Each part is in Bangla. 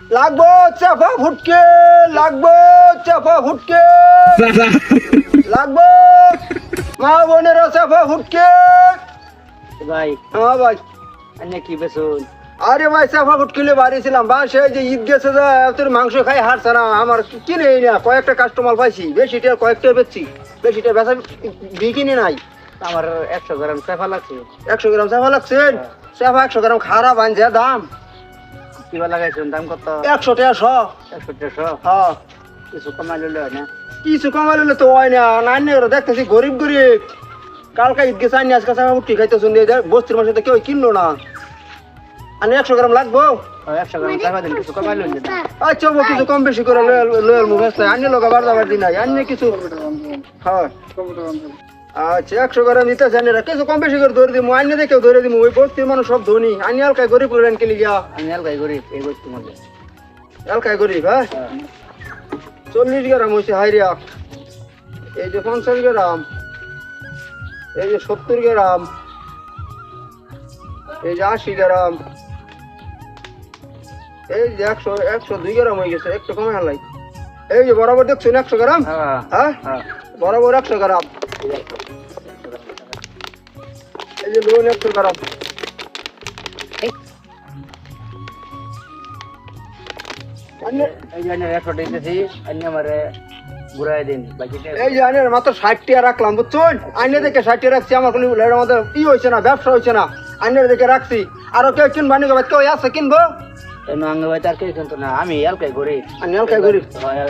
লাগবো চাপা ফুটকে, লাগবো চাপা ফুটকে, লাগবো মা বোনেরা চাপা ফুটকে। ভাই হ্যাঁ ভাই। আন্য কি বেসুন? আরে ভাই চাপা ফুটকিলে বাড়িয়েছিলাম বা সে যে ঈদ গেছে যে তোর মাংস খাই হারছে না, আমার কিনে না কয়েকটা কাস্টমার পাইছি, বেশিটা কয়েকটা বেচছি, বেশিটা বেচা বিকিনি নাই। আমার 100 গ্রাম চাফা লাগছে। 100 গ্রাম চাপা লাগছে, চাপা 100 গ্রাম খারাপ আনছে দাম কিবা লাগাইছেন দাম কত? 100 টাকা শ। 100 হ্যাঁ কিছু কমাই লইলে হয় না? কিছু কমাইলে তো হয় না, নাইনে দেখতেছি গরিব গরিব কালকে ঈদ গেছে আনি আজকে চাপা ফুটকি খাইতে শুনে বস্তির মাসে তো কেউ কিনলো না। আনি 100 গ্রাম লাগবো। 100 গ্রাম চাফা দিন, কিছু কমাই লইলে না? আচ্ছা ও কিছু কম বেশি করে লয়ের মুখ আসতে আনি লোক আবার যাবার দিন নাই আনি কিছু। হ্যাঁ আচ্ছা 100 গ্রাম নিতে চান না, কিছু কম বেশি করে ধরে দিমু, আনি দেখেও ধরে দিমু। ওই বস্তির মানুষ সব ধনী, আনি হালকায় গরিব লেন কে লিগা। আমি এলাকায় গরিব, এই বস্তির মধ্যে। হালকায় গরিব। হ্যাঁ 40 গ্রাম হয়েছে হাইরিয়া, এই যে 50 গ্রাম, এই যে 70 গ্রাম, এই যে 80 গ্রাম, এই যে 102 গ্রাম হয়ে গেছে, একটু কমে হালাই। এই যে বরাবর দেখছেন 100 গ্রাম। হ্যাঁ হ্যাঁ হ্যাঁ বরাবর 100 গ্রাম, এই যে লোন 100 গ্রাম। এই যে 100 দিতেছি, আন্য আমারে ঘুরাই দিন বাকিটা। এই যে আইনের মাত্র 60 টাকা রাখলাম বুঝছেন, আইনে দেখে 60 টাকা রাখছি, আমার কোনো আমাদের ই হয়েছে না, ব্যবসা হয়েছে না, আইনের দেখে রাখছি। আরো কেউ কিনবা নি কেউ আছে কিনবো? আঙ্গ ভাই তার কেউ কিন্তু না, আমি এলাকায় গরিব। আমি হালকায় গরিব।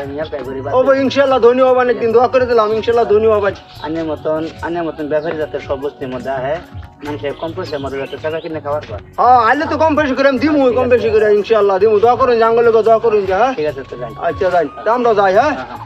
আমি এলাকায় গরিব। ও ভাই ইনশাল্লাহ ধনী হবান একদিন, দোয়া করে দিলাম ইনশাল্লাহ ধনী হবান। আনের মতন ব্যাপারী যাতে সব বস্তির মধ্যে আহে, মানুষের কম পয়সার মধ্যে যাতে টাকা কিনে খাওয়ার পর। হ্যাঁ আইলে তো কম বেশি করে আমি দিমু, কম বেশি করে ইনশাল্লাহ দিমু, দোয়া করুন, জাঙ্গলে দোয়া করুন যে। হ্যাঁ ঠিক আছে তো যাই। আচ্ছা যাই, আমরা যাই। হ্যাঁ হ্যাঁ হ্যাঁ।